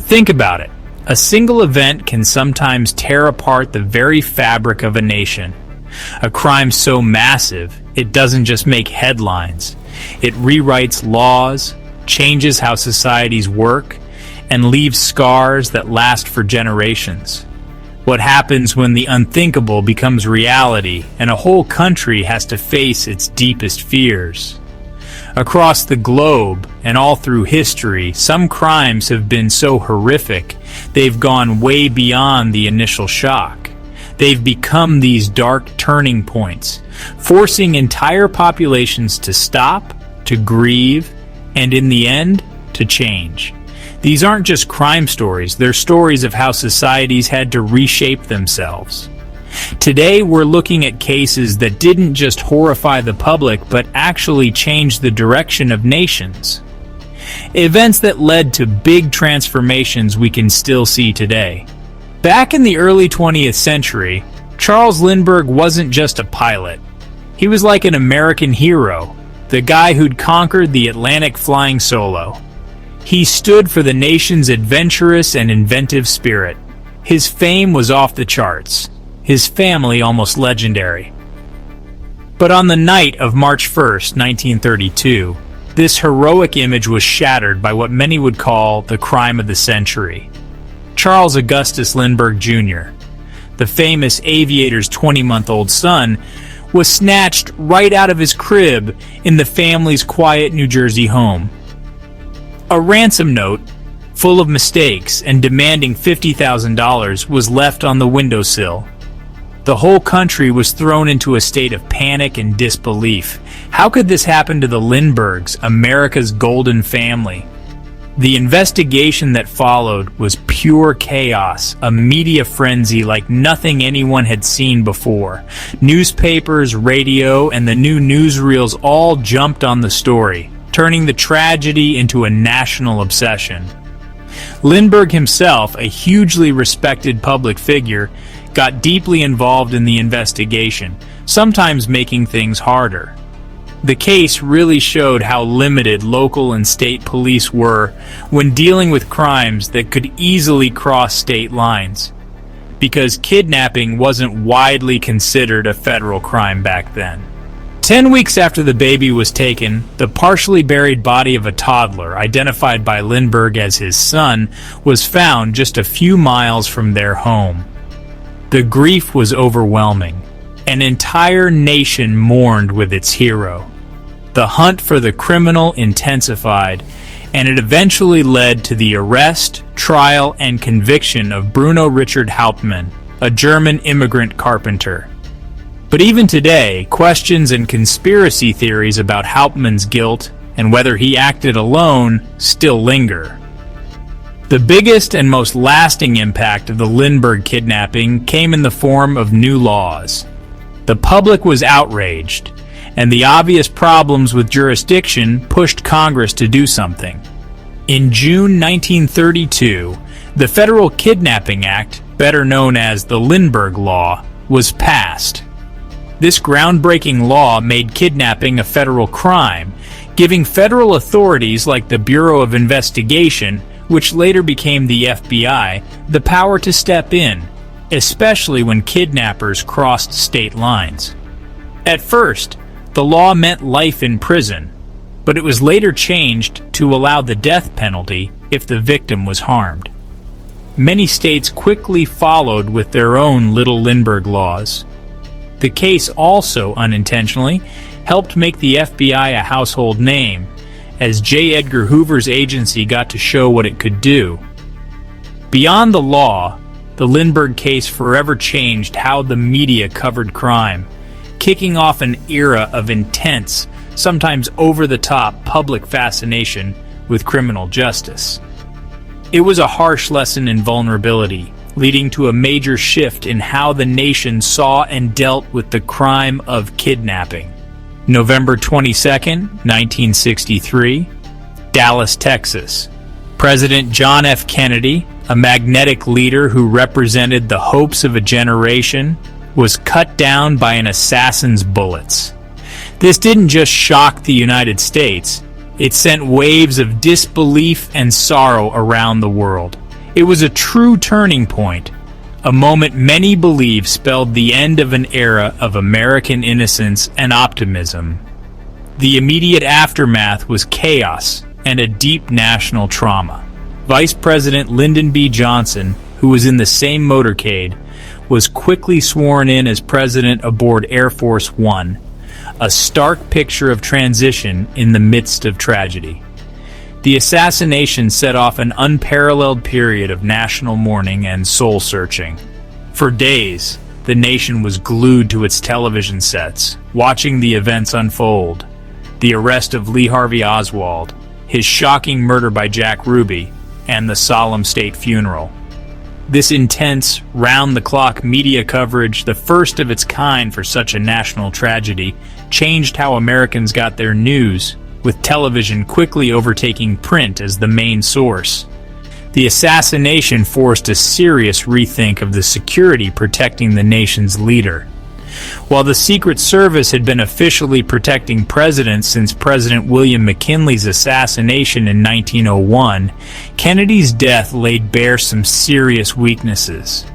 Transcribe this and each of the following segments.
Think about it. A single event can sometimes tear apart the very fabric of a nation. A crime so massive, it doesn't just make headlines. It rewrites laws, changes how societies work, and leaves scars that last for generations. What happens when the unthinkable becomes reality and a whole country has to face its deepest fears? Across the globe and all through history, some crimes have been so horrific they've gone way beyond the initial shock. They've become these dark turning points, forcing entire populations to stop, to grieve, and in the end, to change. These aren't just crime stories, they're stories of how societies had to reshape themselves. Today, we're looking at cases that didn't just horrify the public, but actually changed the direction of nations. Events that led to big transformations we can still see today. Back in the early 20th century, Charles Lindbergh wasn't just a pilot. He was like an American hero, the guy who'd conquered the Atlantic flying solo. He stood for the nation's adventurous and inventive spirit. His fame was off the charts, his family almost legendary. But on the night of March 1st, 1932, this heroic image was shattered by what many would call the crime of the century. Charles Augustus Lindbergh Jr., the famous aviator's 20-month-old son, was snatched right out of his crib in the family's quiet New Jersey home. A ransom note, full of mistakes and demanding $50,000, was left on the windowsill. The whole country was thrown into a state of panic and disbelief. How could this happen to the Lindberghs, America's golden family? The investigation that followed was pure chaos, a media frenzy like nothing anyone had seen before. Newspapers, radio, and the new newsreels all jumped on the story, turning the tragedy into a national obsession. Lindbergh himself, a hugely respected public figure, got deeply involved in the investigation, sometimes making things harder. The case really showed how limited local and state police were when dealing with crimes that could easily cross state lines, because kidnapping wasn't widely considered a federal crime back then. 10 weeks after the baby was taken, the partially buried body of a toddler, identified by Lindbergh as his son, was found just a few miles from their home. The grief was overwhelming. An entire nation mourned with its hero. The hunt for the criminal intensified, and it eventually led to the arrest, trial, and conviction of Bruno Richard Hauptmann, a German immigrant carpenter. But even today, questions and conspiracy theories about Hauptmann's guilt and whether he acted alone still linger. The biggest and most lasting impact of the Lindbergh kidnapping came in the form of new laws. The public was outraged, and the obvious problems with jurisdiction pushed Congress to do something. In June 1932, the Federal Kidnapping Act, better known as the Lindbergh Law, was passed. This groundbreaking law made kidnapping a federal crime, giving federal authorities like the Bureau of Investigation, which later became the FBI, the power to step in, especially when kidnappers crossed state lines. At first, the law meant life in prison, but it was later changed to allow the death penalty if the victim was harmed. Many states quickly followed with their own little Lindbergh laws. The case also, unintentionally, helped make the FBI a household name, as J. Edgar Hoover's agency got to show what it could do. Beyond the law, the Lindbergh case forever changed how the media covered crime, kicking off an era of intense, sometimes over-the-top public fascination with criminal justice. It was a harsh lesson in vulnerability, leading to a major shift in how the nation saw and dealt with the crime of kidnapping. November 22, 1963, Dallas, Texas. President John F. Kennedy, a magnetic leader who represented the hopes of a generation, was cut down by an assassin's bullets. This didn't just shock the United States, it sent waves of disbelief and sorrow around the world. It was a true turning point, a moment many believe spelled the end of an era of American innocence and optimism. The immediate aftermath was chaos and a deep national trauma. Vice President Lyndon B. Johnson, who was in the same motorcade, was quickly sworn in as president aboard Air Force One, a stark picture of transition in the midst of tragedy. The assassination set off an unparalleled period of national mourning and soul-searching. For days, the nation was glued to its television sets, watching the events unfold. The arrest of Lee Harvey Oswald, his shocking murder by Jack Ruby, and the solemn state funeral. This intense, round-the-clock media coverage, the first of its kind for such a national tragedy, changed how Americans got their news, with television quickly overtaking print as the main source. The assassination forced a serious rethink of the security protecting the nation's leader. While the Secret Service had been officially protecting presidents since President William McKinley's assassination in 1901, Kennedy's death laid bare some serious weaknesses.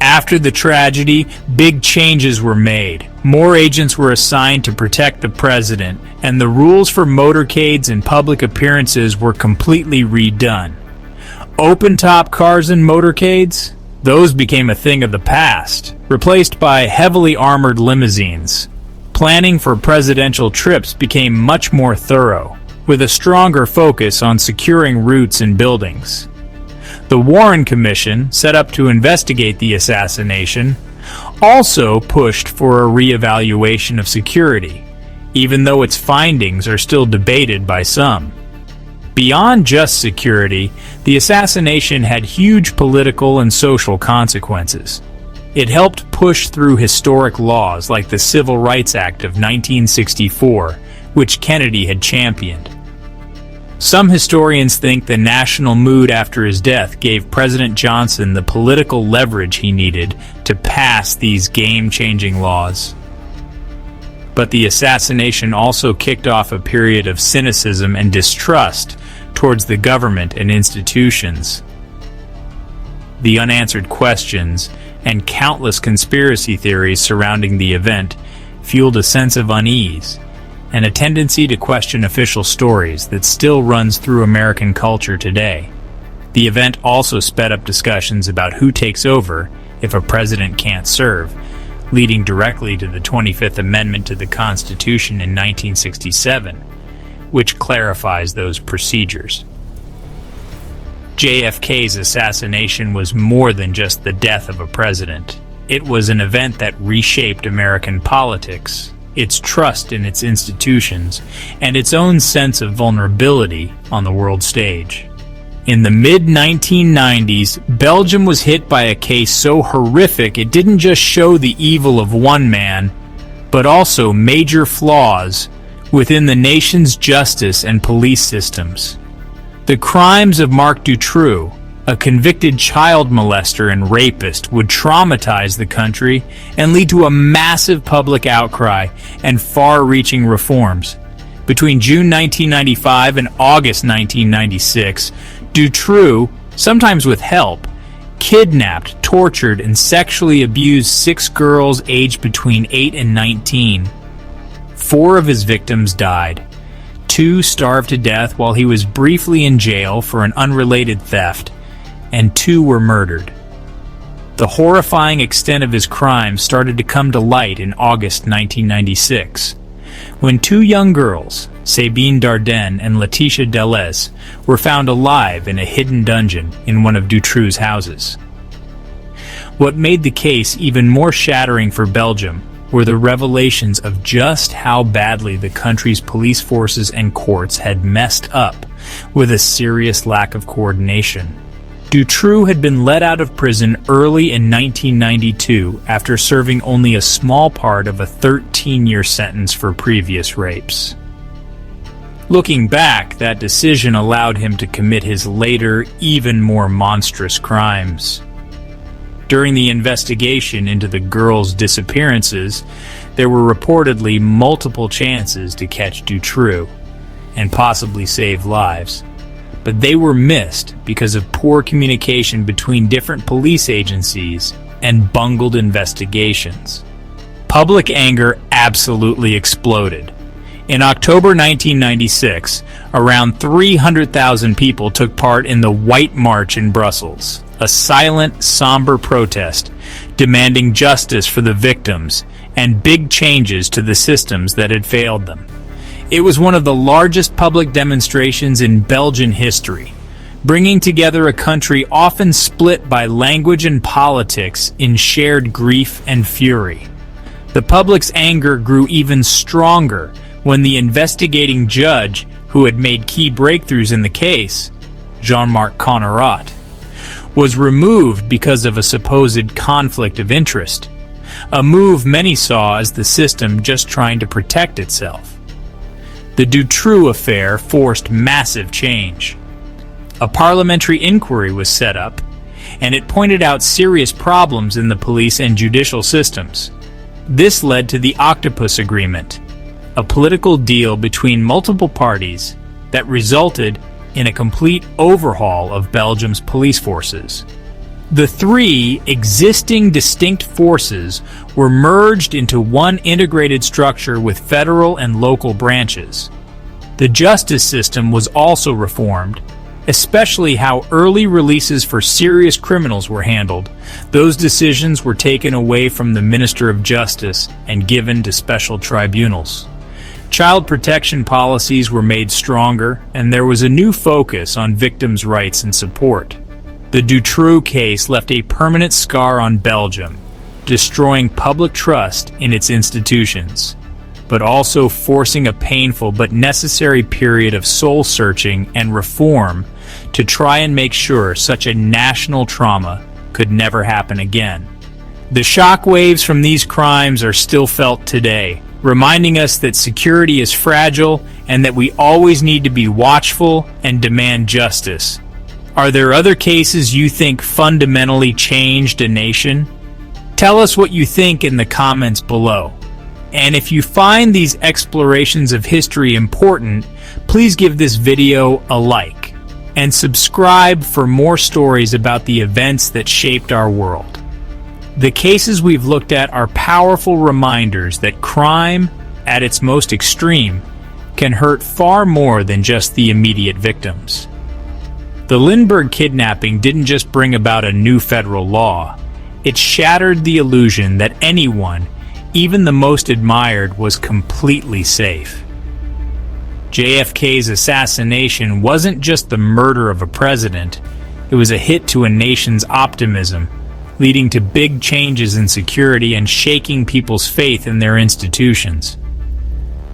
After the tragedy, big changes were made. More agents were assigned to protect the president, and the rules for motorcades and public appearances were completely redone. Open-top cars and motorcades? Those became a thing of the past, replaced by heavily armored limousines. Planning for presidential trips became much more thorough, with a stronger focus on securing routes and buildings. The Warren Commission, set up to investigate the assassination, also pushed for a reevaluation of security, even though its findings are still debated by some. Beyond just security, the assassination had huge political and social consequences. It helped push through historic laws like the Civil Rights Act of 1964, which Kennedy had championed. Some historians think the national mood after his death gave President Johnson the political leverage he needed to pass these game-changing laws. But the assassination also kicked off a period of cynicism and distrust towards the government and institutions. The unanswered questions and countless conspiracy theories surrounding the event fueled a sense of unease and a tendency to question official stories that still runs through American culture today. The event also sped up discussions about who takes over if a president can't serve, leading directly to the 25th Amendment to the Constitution in 1967, which clarifies those procedures. JFK's assassination was more than just the death of a president. It was an event that reshaped American politics, its trust in its institutions, and its own sense of vulnerability on the world stage. In the mid-1990s, Belgium was hit by a case so horrific it didn't just show the evil of one man, but also major flaws within the nation's justice and police systems. The crimes of Marc Dutroux, a convicted child molester and rapist, would traumatize the country and lead to a massive public outcry and far-reaching reforms. Between June 1995 and August 1996, Dutroux, sometimes with help, kidnapped, tortured, and sexually abused 6 girls aged between 8 and 19. 4 of his victims died. 2 starved to death while he was briefly in jail for an unrelated theft, and 2 were murdered. The horrifying extent of his crimes started to come to light in August 1996, when 2 young girls, Sabine Dardenne and Letitia Delez, were found alive in a hidden dungeon in one of Dutroux's houses. What made the case even more shattering for Belgium were the revelations of just how badly the country's police forces and courts had messed up with a serious lack of coordination. Dutroux had been let out of prison early in 1992 after serving only a small part of a 13-year sentence for previous rapes. Looking back, that decision allowed him to commit his later, even more monstrous crimes. During the investigation into the girls' disappearances, there were reportedly multiple chances to catch Dutroux and possibly save lives. but they were missed because of poor communication between different police agencies and bungled investigations. Public anger absolutely exploded. In October 1996, around 300,000 people took part in the White March in Brussels, a silent, somber protest demanding justice for the victims and big changes to the systems that had failed them. It was one of the largest public demonstrations in Belgian history, bringing together a country often split by language and politics in shared grief and fury. The public's anger grew even stronger when the investigating judge, who had made key breakthroughs in the case, Jean-Marc Connerat, was removed because of a supposed conflict of interest, a move many saw as the system just trying to protect itself. The Dutroux affair forced massive change. A parliamentary inquiry was set up, and it pointed out serious problems in the police and judicial systems. This led to the Octopus Agreement, a political deal between multiple parties that resulted in a complete overhaul of Belgium's police forces. The three existing distinct forces were merged into one integrated structure with federal and local branches. The justice system was also reformed, especially how early releases for serious criminals were handled. Those decisions were taken away from the Minister of Justice and given to special tribunals. Child protection policies were made stronger, and there was a new focus on victims' rights and support. The Dutroux case left a permanent scar on Belgium, destroying public trust in its institutions, but also forcing a painful but necessary period of soul-searching and reform to try and make sure such a national trauma could never happen again. The shockwaves from these crimes are still felt today, reminding us that security is fragile and that we always need to be watchful and demand justice. Are there other cases you think fundamentally changed a nation? Tell us what you think in the comments below. And if you find these explorations of history important, please give this video a like and subscribe for more stories about the events that shaped our world. The cases we've looked at are powerful reminders that crime, at its most extreme, can hurt far more than just the immediate victims. The Lindbergh kidnapping didn't just bring about a new federal law. It shattered the illusion that anyone, even the most admired, was completely safe. JFK's assassination wasn't just the murder of a president, it was a hit to a nation's optimism, leading to big changes in security and shaking people's faith in their institutions.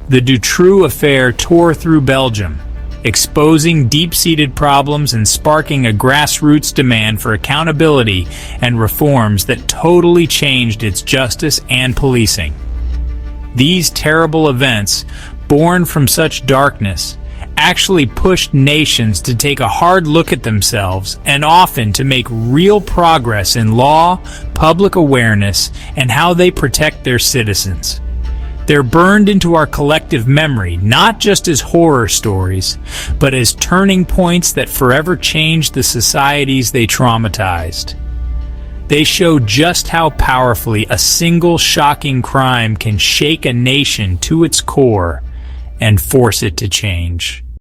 The Dutroux affair tore through Belgium, exposing deep-seated problems and sparking a grassroots demand for accountability and reforms that totally changed its justice and policing. These terrible events, born from such darkness, actually pushed nations to take a hard look at themselves and often to make real progress in law, public awareness, and how they protect their citizens. They're burned into our collective memory, not just as horror stories, but as turning points that forever changed the societies they traumatized. They show just how powerfully a single shocking crime can shake a nation to its core and force it to change.